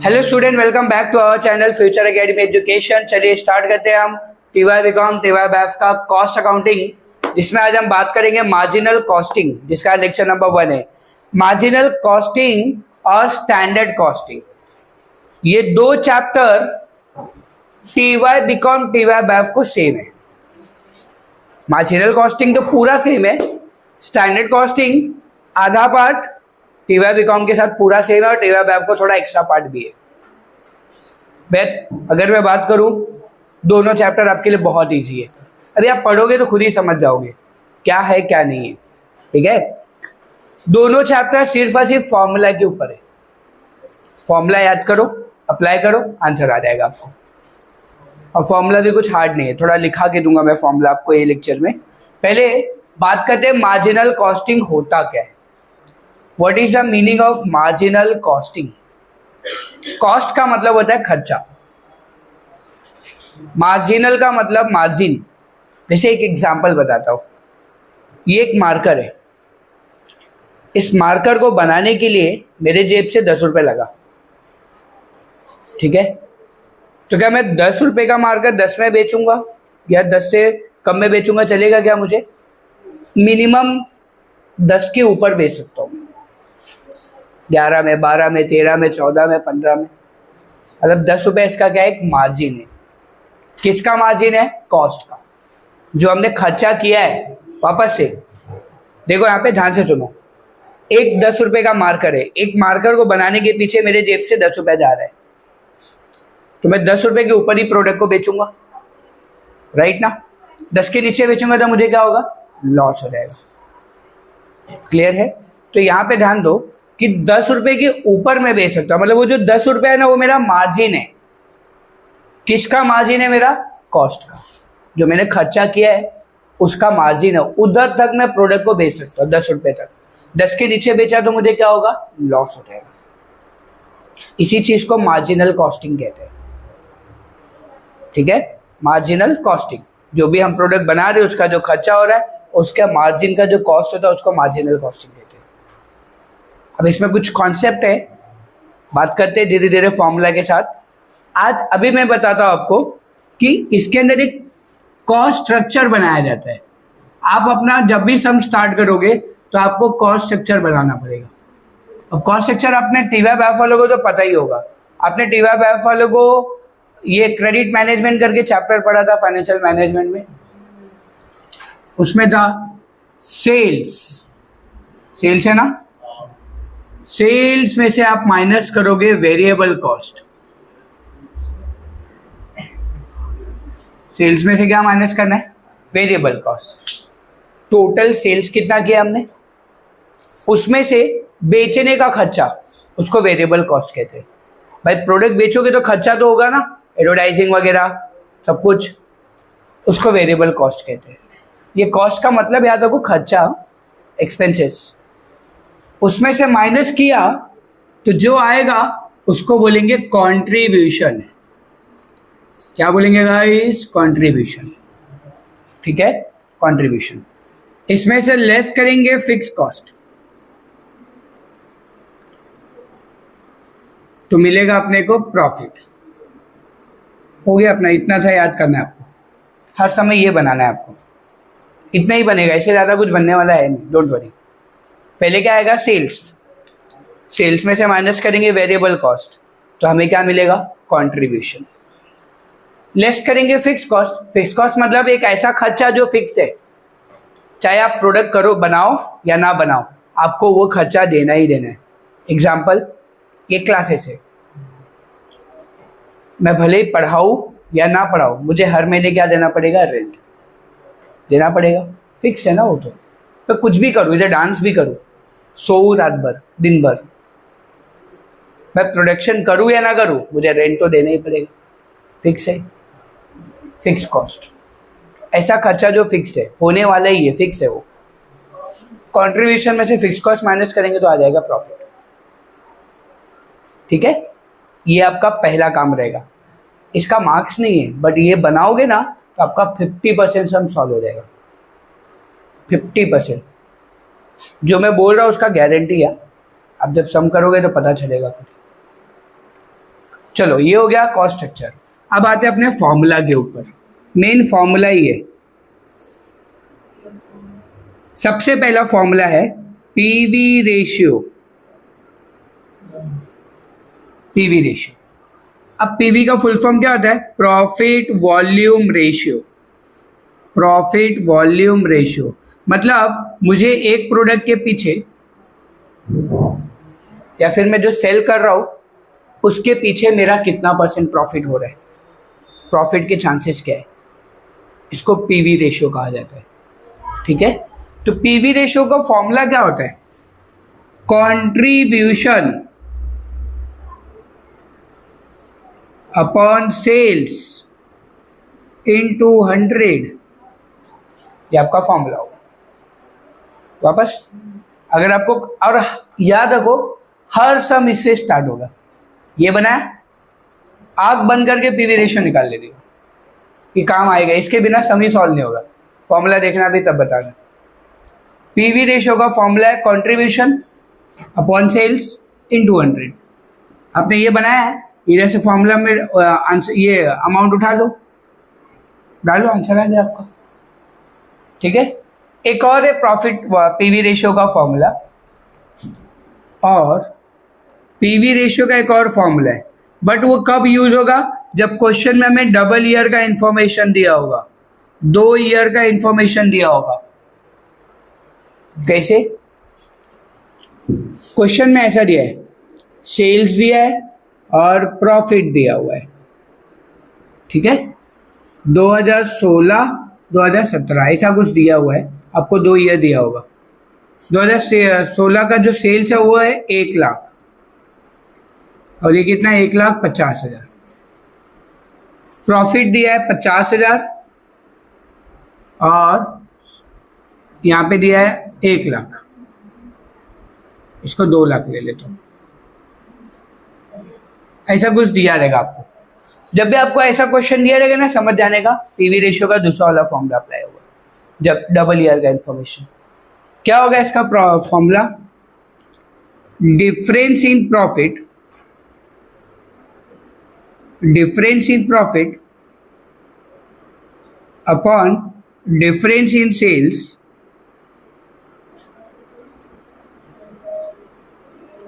Hello student, welcome back to our channel Future Academy education. चलिए start करते हैं हम टीवाई बीकॉम टीवाई बैफ का कॉस्ट अकाउंटिंग। इसमें आज हम बात करेंगे मार्जिनल कॉस्टिंग, जिसका लेक्चर नंबर 1 है। मार्जिनल कॉस्टिंग और स्टैंडर्ड कॉस्टिंग, ये दो chapter TY BCom TY BAF को सेम है। मार्जिनल कॉस्टिंग तो पूरा सेम है, स्टैंडर्ड कॉस्टिंग आधा पार्ट टीवाई बीकॉम के साथ पूरा सेम है और टीवाई बैफ को थोड़ा एक्स्ट्रा पार्ट भी है। बट अगर मैं बात करूं, दोनों चैप्टर आपके लिए बहुत इजी है। अरे आप पढ़ोगे तो खुद ही समझ जाओगे क्या है क्या नहीं है। ठीक है, दोनों चैप्टर सिर्फ और सिर्फ फॉर्मूला के ऊपर है। फॉर्मूला याद करो, अप्लाई करो, आंसर आ जाएगा आपको। और फॉर्मूला भी कुछ हार्ड नहीं है, थोड़ा लिखा के दूंगा मैं फॉर्मूला आपको ये लेक्चर में। पहले बात करते हैं मार्जिनल कॉस्टिंग होता क्या है। What is the meaning of marginal costing? Cost का मतलब होता है खर्चा, मार्जिनल का मतलब मार्जिन। जैसे एक एग्जांपल बताता हूं, ये एक मार्कर है। इस मार्कर को बनाने के लिए मेरे जेब से 10 रुपए लगा। ठीक है, तो क्या मैं 10 रुपए का मार्कर 10 में बेचूंगा या 10 से कम में बेचूंगा, चलेगा क्या? मुझे मिनिमम 10 के ऊपर बेच सकता हूँ, 11 में, 12 में, 13 में, 14 में, 15 में। मतलब 10 रुपए इसका क्या है? एक मार्जिन है। किसका मार्जिन है? कॉस्ट का, जो हमने खर्चा किया है। वापस से देखो, यहाँ पे ध्यान से सुनो। एक 10 रुपए का मार्कर है, एक मार्कर को बनाने के पीछे मेरे जेब से 10 रुपए जा रहा है, तो मैं 10 रुपए के ऊपर ही प्रोडक्ट को बेचूंगा, राइट ना? 10 के नीचे बेचूंगा तो मुझे क्या होगा? लॉस हो जाएगा। क्लियर है? तो यहाँ पे ध्यान दो कि 10 रुपए के ऊपर मैं बेच सकता हूं। मतलब वो जो 10 रुपए है ना, वो मेरा मार्जिन है। किसका मार्जिन है? मेरा कॉस्ट का, जो मैंने खर्चा किया है उसका मार्जिन है। उधर तक मैं प्रोडक्ट को बेच सकता हूँ, 10 रुपए तक। 10 के नीचे बेचा तो मुझे क्या होगा? लॉस हो जाएगा। इसी चीज को मार्जिनल कॉस्टिंग कहते हैं। ठीक है, मार्जिनल कॉस्टिंग, जो भी हम प्रोडक्ट बना रहे हैं उसका जो खर्चा हो रहा है, उसका मार्जिन का जो कॉस्ट होता है उसको मार्जिनल कॉस्टिंग कहते हैं। अब इसमें कुछ कॉन्सेप्ट है, बात करते हैं धीरे धीरे फॉर्मूला के साथ। आज अभी मैं बताता हूं आपको कि इसके अंदर एक कॉस्ट स्ट्रक्चर बनाया जाता है। आप अपना जब भी सम स्टार्ट करोगे तो आपको कॉस्ट स्ट्रक्चर बनाना पड़ेगा। अब कॉस्ट स्ट्रक्चर आपने टीवाई बैफ वालों को तो पता ही होगा। आपने टीवाई बैफ वालों को ये क्रेडिट मैनेजमेंट करके चैप्टर पढ़ा था फाइनेंशियल मैनेजमेंट में। उसमें था सेल्स, सेल्स है ना? सेल्स में से आप माइनस करोगे वेरिएबल कॉस्ट। सेल्स में से क्या माइनस करना है? Variable cost. टोटल सेल्स कितना किया हमने, उसमें से बेचने का खर्चा, उसको वेरिएबल कॉस्ट कहते हैं। भाई प्रोडक्ट बेचोगे तो खर्चा तो होगा ना, एडवर्टाइजिंग वगैरह सब कुछ, उसको वेरिएबल कॉस्ट कहते हैं। ये कॉस्ट का मतलब याद रखो, खर्चा, एक्सपेंसेस। उसमें से माइनस किया तो जो आएगा उसको बोलेंगे कंट्रीब्यूशन। क्या बोलेंगे गाइस? कंट्रीब्यूशन। ठीक है, कंट्रीब्यूशन। इसमें से लेस करेंगे फिक्स कॉस्ट, तो मिलेगा अपने को प्रॉफिट। हो गया अपना, इतना सा याद करना है आपको, हर समय ये बनाना है आपको। इतना ही बनेगा, इससे ज्यादा कुछ बनने वाला है नहीं, डोंट वरी। पहले क्या आएगा? सेल्स। सेल्स में से माइनस करेंगे वेरिएबल कॉस्ट, तो हमें क्या मिलेगा? कंट्रीब्यूशन। लेस करेंगे फिक्स कॉस्ट। फिक्स कॉस्ट मतलब एक ऐसा खर्चा जो फिक्स है, चाहे आप प्रोडक्ट करो, बनाओ या ना बनाओ, आपको वो खर्चा देना ही देना है। एग्जाम्पल, ये क्लासेस है, मैं भले ही पढ़ाऊँ या ना पढ़ाऊँ, मुझे हर महीने क्या देना पड़ेगा? रेंट देना पड़ेगा। फिक्स है ना वो। तो कुछ भी करूँ, इधर डांस भी करूँ, सोऊं रात भर दिन भर, मैं प्रोडक्शन करूँ या ना करूँ, मुझे रेंट तो देना ही पड़ेगा। फिक्स है, फिक्स कॉस्ट। ऐसा खर्चा जो फिक्स है, होने वाला ही है, फिक्स है वो। कंट्रीब्यूशन में से फिक्स कॉस्ट माइनस करेंगे तो आ जाएगा प्रॉफिट। ठीक है, ये आपका पहला काम रहेगा। इसका मार्क्स नहीं है, बट ये बनाओगे ना तो आपका 50% सम सॉल्व हो जाएगा। 50% जो मैं बोल रहा हूँ उसका गारंटी है। अब जब सम करोगे तो पता चलेगा। चलो ये हो गया कॉस्ट स्ट्रक्चर। अब आते हैं अपने फॉर्मूला के ऊपर। मेन फॉर्मूला ही है, सबसे पहला फॉर्मूला है पीवी रेशियो। पीवी रेशियो, अब पीवी का फुल फॉर्म क्या होता है? Profit volume ratio. Profit volume ratio मतलब मुझे एक प्रोडक्ट के पीछे या फिर मैं जो सेल कर रहा हूं उसके पीछे मेरा कितना % प्रॉफिट हो रहा है, प्रॉफिट के चांसेस क्या है, इसको पीवी रेशियो कहा जाता है। ठीक है, तो पीवी रेशियो का फॉर्मूला क्या होता है? कंट्रीब्यूशन अपॉन सेल्स इनटू 100, ये आपका फॉर्मूला होगा। वापस अगर आपको, और याद रखो हर सम इससे स्टार्ट होगा। ये बनाया, आंख बंद करके पीवी रेशियो निकाल ले रही हो कि काम आएगा, इसके बिना सम ही सॉल्व नहीं होगा। फॉर्मूला देखना भी तब बताना। पीवी रेशियो का फॉर्मूला है कंट्रीब्यूशन अपॉन सेल्स इनटू 100। आपने ये बनाया है, इधर से फॉर्मूला में आंसर ये अमाउंट उठा लो, डालो, आंसर आ जाए आपका। ठीक है, एक और है प्रॉफिट पीवी रेशियो का फॉर्मूला, और पीवी रेशियो का एक और फॉर्मूला है, बट वो कब यूज होगा? जब क्वेश्चन में हमें डबल ईयर का इंफॉर्मेशन दिया होगा, 2 ईयर का इंफॉर्मेशन दिया होगा। कैसे? क्वेश्चन में ऐसा दिया है, सेल्स दिया है और प्रॉफिट दिया हुआ है। ठीक है, 2016 2017 ऐसा कुछ दिया हुआ है, आपको 2 ईयर दिया होगा। 2016 का जो सेल्स है वो है 1 लाख, और ये कितना है? 1,50,000। प्रॉफिट दिया है 50,000 और यहाँ पे दिया है 1 लाख, इसको 2 लाख ले लेता हूँ। ऐसा कुछ दिया रहेगा आपको। जब भी आपको ऐसा क्वेश्चन दिया रहेगा ना, समझ जाने का पीवी रेशियो का दूसरा वाला फॉर्मूला अप्लाई होगा। जब डबल ईयर का इंफॉर्मेशन, क्या होगा इसका formula? Difference in profit, difference in profit upon difference in sales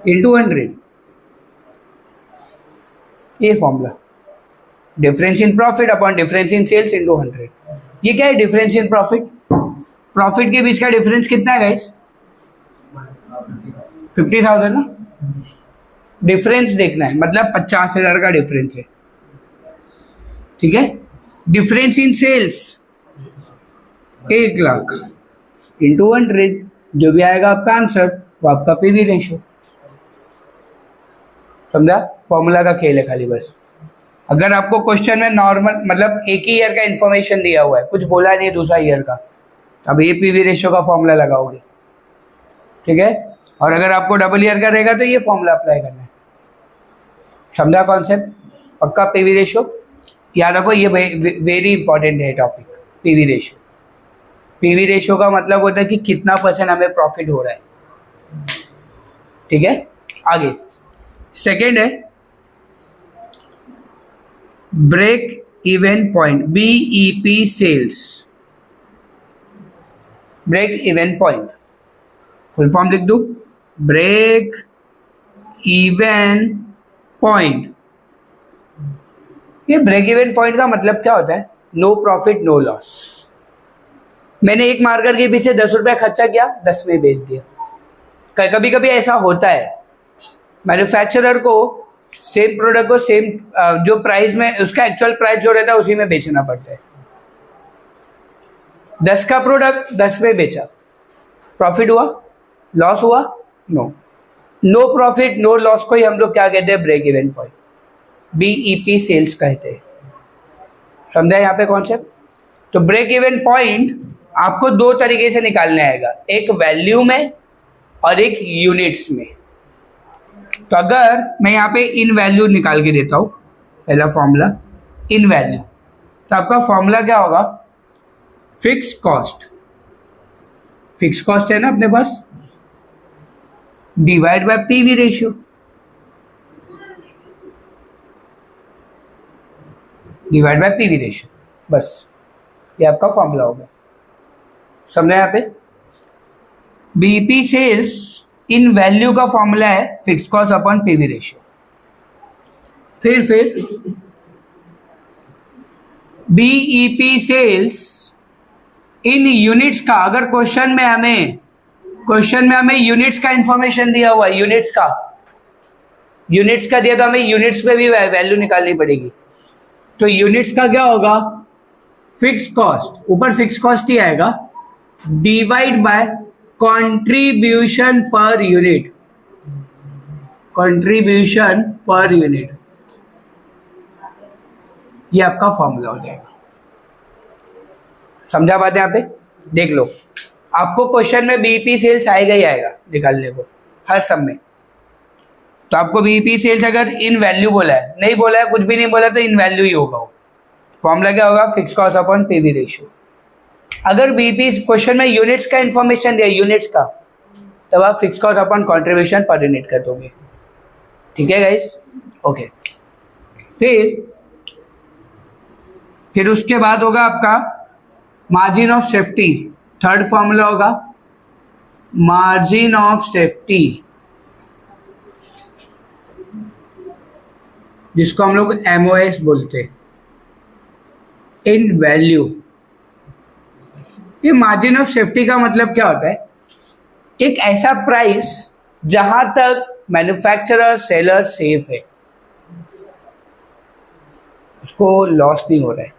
into 100। ये formula, difference in profit upon difference in sales into 100। ये क्या है? डिफरेंस इन प्रॉफिट, प्रॉफिट के बीच का डिफरेंस कितना है गाइस? 50,000 ना। डिफरेंस देखना है, मतलब 50,000 का डिफरेंस है। ठीक है, difference in sales 1 lakh into 100, जो भी आएगा आपका आंसर वो आपका पीवी रेशियो। समझा? फॉर्मूला का खेल है खाली बस। अगर आपको क्वेश्चन में नॉर्मल मतलब एक ही ईयर का इंफॉर्मेशन दिया हुआ है, कुछ बोला नहीं है दूसरा ईयर का, अब ये पीवी रेशियो का फॉर्मूला लगाओगे। ठीक है, और अगर आपको डबल ईयर का रहेगा तो ये फॉर्मूला अप्लाई करना है। समझा कॉन्सेप्ट? पक्का पीवी रेशियो याद रखो, ये वेरी इंपॉर्टेंट है topic. PV ratio, PV ratio का मतलब होता है कि कितना % हमें प्रॉफिट हो रहा है। ठीक है, आगे सेकेंड है break even point, BEP sales. Break even point full form लिख दूं, ब्रेक इवन पॉइंट। ये ब्रेक इवन पॉइंट का मतलब क्या होता है? No profit no loss. मैंने एक मार्कर के पीछे 10 रुपया खर्चा किया, 10 में बेच दिया। कभी कभी ऐसा होता है, मैन्युफैक्चरर को सेम प्रोडक्ट को सेम जो प्राइस में, उसका एक्चुअल प्राइस जो रहता है उसी में बेचना पड़ता है। 10 का प्रोडक्ट 10 में बेचा, प्रॉफिट हुआ, लॉस हुआ? No. No profit no loss को ही हम लोग क्या कहते हैं? Break even point, BEP sales कहते हैं। समझा यहाँ पे कॉन्सेप्ट? तो ब्रेक इवन पॉइंट आपको 2 तरीके से निकालने आएगा, एक वैल्यू में और एक यूनिट्स में। तो अगर मैं यहाँ पे इन वैल्यू निकाल के देता हूँ, पहला फॉर्मूला इन वैल्यू, तो आपका फॉर्मूला क्या होगा? फिक्स कॉस्ट, फिक्स कॉस्ट है ना अपने पास, divide by PV ratio. Divide by PV ratio, बस ये आपका फॉर्मूला होगा। समझे यहाँ पे? बीईपी सेल्स इन वैल्यू का फॉर्मूला है fix cost upon PV ratio. फिर बीईपी सेल्स इन यूनिट्स का, अगर क्वेश्चन में हमें यूनिट्स का इंफॉर्मेशन दिया हुआ है, यूनिट्स का दिया तो हमें यूनिट्स पे भी वैल्यू निकालनी पड़ेगी। तो यूनिट्स का क्या होगा? फिक्स कॉस्ट, ऊपर फिक्स कॉस्ट ही आएगा, divide by contribution per unit, ये आपका फॉर्मूला हो जाएगा। समझा बात यहाँ पे? देख लो, आपको क्वेश्चन में बीईपी सेल्स आएगा ही आएगा निकालने को हर सब में। तो आपको बीईपी सेल्स अगर इन वैल्यू बोला है, नहीं बोला है, कुछ भी नहीं बोला तो इन वैल्यू ही होगा। फॉर्मूला क्या होगा? Fix cost upon PV ratio. अगर बीईपी क्वेश्चन में यूनिट्स का इंफॉर्मेशन दिया, यूनिट्स का, तब आप fix cost upon contribution per unit कर दोगे। ठीक है गाइस? ओके। फिर उसके बाद होगा आपका margin of safety. Third formula होगा मार्जिन ऑफ सेफ्टी, जिसको हम लोग एमओएस बोलते हैं, इन वैल्यू। ये मार्जिन ऑफ सेफ्टी का मतलब क्या होता है? एक ऐसा प्राइस जहां तक मैन्युफैक्चरर सेलर सेफ है, उसको लॉस नहीं हो रहा है,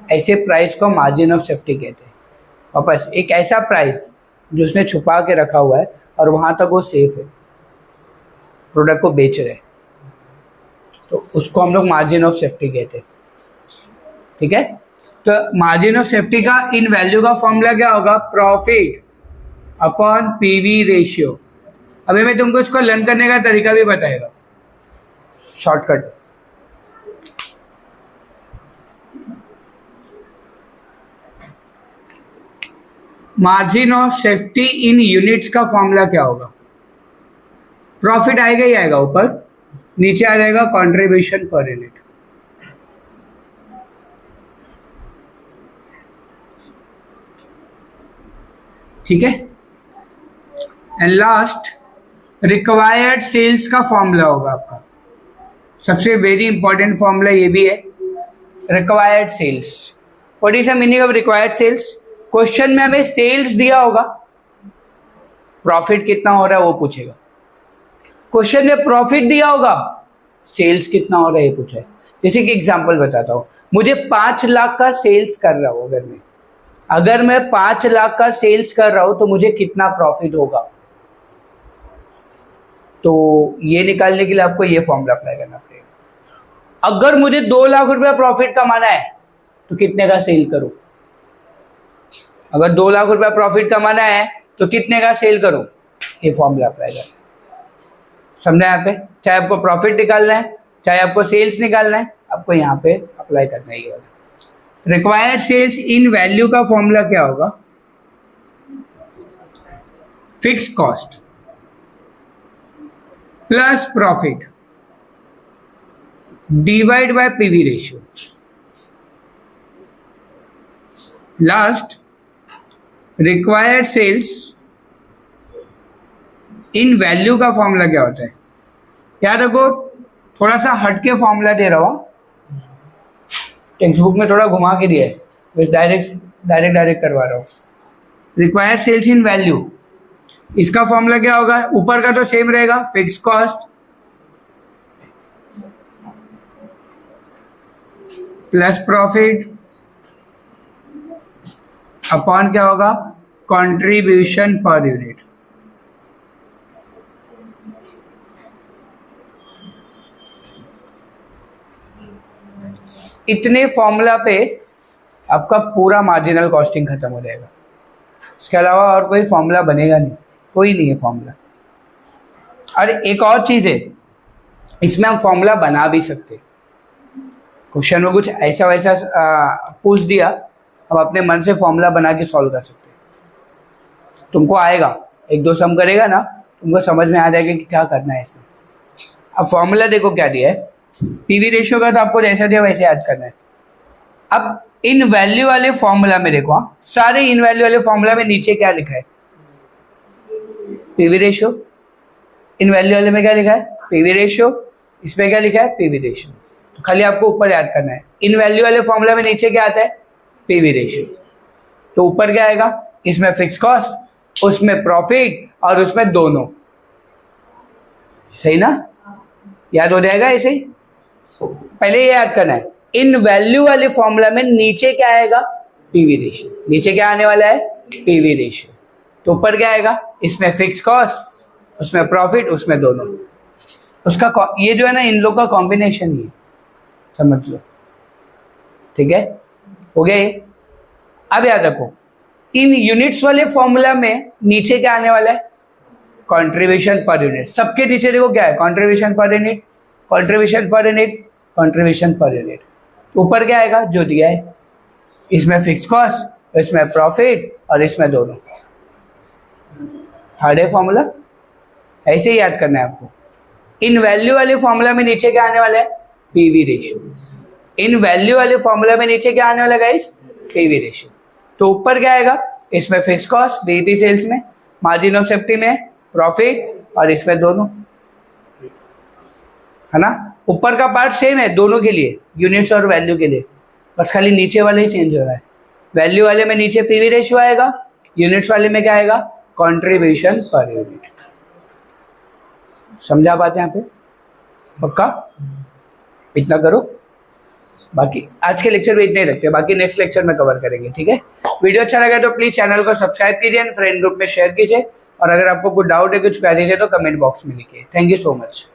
ऐसे प्राइस को मार्जिन ऑफ सेफ्टी कहते हैं। वापस, एक ऐसा प्राइस जो उसने छुपा के रखा हुआ है और वहां तक वो सेफ है, प्रोडक्ट को बेच रहे हैं, तो उसको हम लोग मार्जिन ऑफ सेफ्टी कहते हैं। ठीक है? तो मार्जिन ऑफ सेफ्टी का इन वैल्यू का फॉर्मूला क्या होगा? Profit upon PV ratio. अभी मैं तुमको इसको लर्न करने का तरीका भी बताएगा, shortcut. Margin of safety in units का फॉर्मूला क्या होगा? प्रॉफिट आएगा ही आएगा, ऊपर नीचे आ जाएगा कंट्रीब्यूशन पर यूनिट। ठीक है? एंड लास्ट रिक्वायर्ड सेल्स का फॉर्मूला होगा आपका, सबसे वेरी इंपॉर्टेंट फॉर्मूला ये भी है, required sales. What is the meaning of required sales? Question में हमें सेल्स दिया होगा, प्रॉफिट कितना हो रहा है वो पूछेगा। क्वेश्चन में प्रॉफिट दिया होगा, सेल्स कितना हो रहा है ये पूछा है। जैसे कि एग्जांपल बताता हूं, मुझे 5 लाख का सेल्स कर रहा हूं, अगर मैं 5 लाख का सेल्स कर रहा हूं तो मुझे कितना प्रॉफिट होगा। तो ये निकालने के लिए आपको ये फॉर्मूला अप्लाई करना पड़ेगा। अगर मुझे 2 लाख रुपया प्रॉफिट कमाना है तो कितने का सेल करूं? अगर 2 लाख रुपया प्रॉफिट कमाना है तो कितने का सेल करूं? ये फॉर्मूला अप्लाई करना। समझा यहाँ पे? चाहे आपको प्रॉफिट निकालना है, चाहे आपको सेल्स निकालना है, आपको यहाँ पे अप्लाई करना ही होगा। रिक्वायर्ड सेल्स इन वैल्यू का फॉर्मूला क्या होगा? Fix cost plus profit divide by PV ratio. Last, required sales in value का फॉर्मूला क्या होता है? याद रखो, थोड़ा सा हटके फॉर्मूला दे रहा हूं, टेक्स्ट बुक में थोड़ा घुमा के दिया है, डायरेक्ट करवा रहा हूं। रिक्वायर्ड सेल्स इन वैल्यू, इसका फॉर्मूला क्या होगा? ऊपर का तो सेम रहेगा, fix cost plus profit upon क्या होगा? Contribution per unit. इतने फॉर्मूला पे आपका पूरा मार्जिनल कॉस्टिंग खत्म हो जाएगा। इसके अलावा और कोई फॉर्मूला बनेगा नहीं, कोई नहीं है फॉर्मूला। और एक और चीज़ है, इसमें हम फॉर्मूला बना भी सकते। क्वेश्चन में कुछ ऐसा वैसा पूछ दिया, हम अपने मन से फॉर्मूला बना के सॉल्व कर सकते हैं। तुमको आएगा, 1-2 सम करेगा ना, तुमको समझ में आ जाएगा कि क्या करना है इसमें। अब फॉर्मूला देखो क्या दिया है, पीवी रेशियो का तो आपको जैसा दिया वैसे याद करना है। अब इन वैल्यू वाले फॉर्मूला में देखो, सारे इन वैल्यू वाले फॉर्मूला में नीचे क्या लिखा है? PV ratio. इन वैल्यू वाले में क्या लिखा है? PV ratio. इसमें क्या लिखा है? PV ratio. तो खाली आपको ऊपर याद करना है। इन वैल्यू वाले फॉर्मूला में नीचे क्या आता है? PV ratio. तो ऊपर क्या आएगा? इसमें फिक्स कॉस्ट, उसमें प्रॉफिट और उसमें दोनों। सही ना? याद हो जाएगा ऐसे ही। पहले ये याद करना है, इन वैल्यू वाले फॉर्मूला में नीचे क्या आएगा? PV ratio. नीचे क्या आने वाला है? PV ratio. तो ऊपर क्या आएगा? इसमें फिक्स कॉस्ट, उसमें प्रॉफिट, उसमें दोनों। उसका ये जो है ना, इन लोग का कॉम्बिनेशन ही समझ लो। ठीक है, हो गया ये। अब याद रखो, इन यूनिट्स वाले फॉर्मूला में नीचे क्या आने वाला है? Contribution per unit. सबके नीचे देखो क्या है? Contribution per unit, contribution per unit, contribution per unit. ऊपर क्या आएगा? जो दिया है। इसमें फिक्स कॉस्ट, इसमें प्रॉफिट और इसमें दोनों। हार्ड है फॉर्मूला, ऐसे ही याद करना है आपको। इन वैल्यू वाले फॉर्मूला में नीचे क्या आने वाला है? PV ratio. इन वैल्यू वाले फॉर्मूला में नीचे क्या आने वाला गाइस? PV ratio. तो ऊपर क्या आएगा? इसमें फिक्स कॉस्ट, बीईटी सेल्स में, मार्जिन ऑफ सेफ्टी में प्रॉफिट और इसमें दोनों, है ना? ऊपर का पार्ट सेम है दोनों के लिए, यूनिट्स और वैल्यू के लिए, बस खाली नीचे वाले ही चेंज हो रहा है। वैल्यू वाले में नीचे पीवी रेशियो आएगा, यूनिट्स वाले में क्या आएगा? Contribution per unit. समझा बात यहाँ पे? पक्का? इतना करो। बाकी आज के लेक्चर में इतने ही रखते हैं, बाकी नेक्स्ट लेक्चर में कवर करेंगे। ठीक है, वीडियो अच्छा लगा तो प्लीज चैनल को सब्सक्राइब कीजिए, फ्रेंड ग्रुप में शेयर कीजिए, और अगर आपको कुछ डाउट है, कुछ कह दीजिए तो कमेंट बॉक्स में लिखिए। Thank you so much.